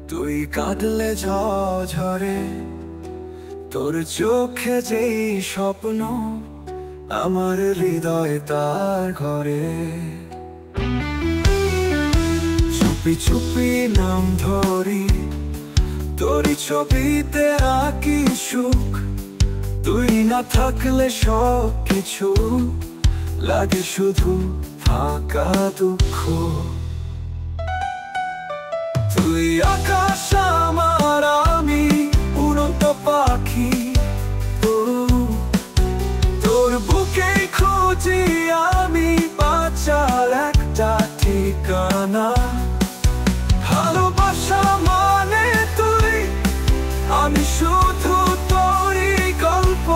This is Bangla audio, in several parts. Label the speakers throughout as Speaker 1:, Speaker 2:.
Speaker 1: তুই কাঁদলে ঝরে, তোর চোখে যেই স্বপ্ন আমার হৃদয় তার ঘরে। চুপি চুপি নাম ধরি, তোরই ছবিতে আঁকি সুখ। তুই না থাকলে সব কিছু লাগে শুধু ফাঁকা দুঃখ। তুই আকাশ আমার, আমি উড়ন্ত পাখি। তোর বুকে খুঁজি আমি বাঁচার একটা ঠিকানা। ভালোবাসা মানে তুই, আমি শুধু তোরই গল্প।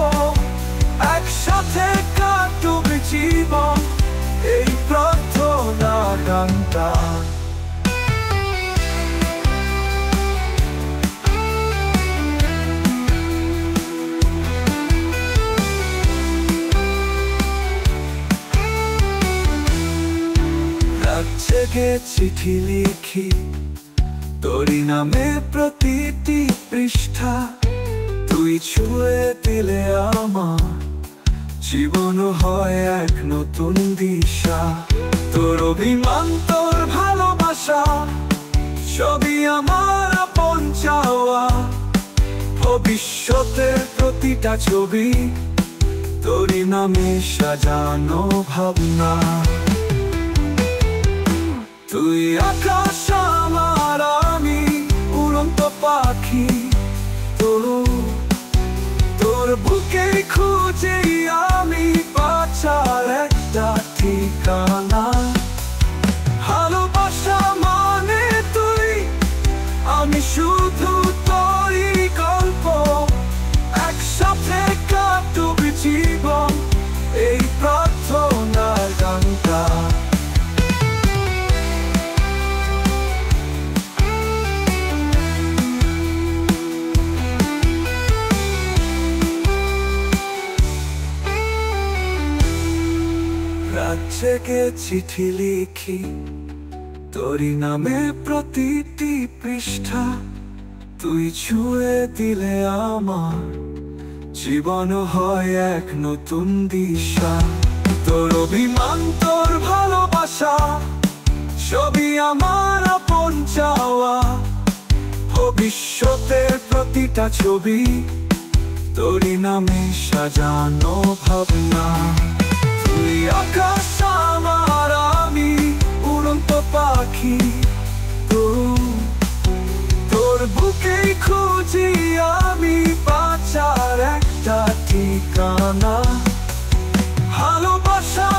Speaker 1: একসাথে কাটবে জীবন, এই প্রার্থনা গানটা। জেগে চিঠি লিখি, তোরই নামে প্রতিটি পৃষ্ঠা। তুই ছুঁয়ে দিলে আমার জীবন হয় এক নতুন দিশা। তোর অভিমান, তোর ভালোবাসা সবই আমার আপন চাওয়া। ভবিষ্যতের প্রতিটা ছবি তোরই নামে সাজানো ভাবনা। তুই আকাশ আমার, আমি উড়ন্ত পাখি। তোর বুকে খুঁজি আমি বাঁচার একটা ঠিকানা। ভালোবাসা মানে তুই, আমি শুধু তোরই গল্প। একসাথে কাটবে জীবন, এই প্রার্থনার গানটা। জেগে চিঠি লিখি, তোরই নামে প্রতিটি পৃষ্ঠা। তুই ছুঁয়ে দিলে আমার জীবন হয় এক নতুন দিশা। তোর অভিমান, তোর ভালোবাসা সবই আমার আপন চাওয়া। ভবিষ্যতের প্রতিটা ছবি তোরই নামে সাজানো ভাবনা। তুই আকাশ আমার, আমি উড়ন্ত পাখি। তোর বুকেই খুঁজি আমি বাঁচার একটা ঠিকানা। ভালোবাসা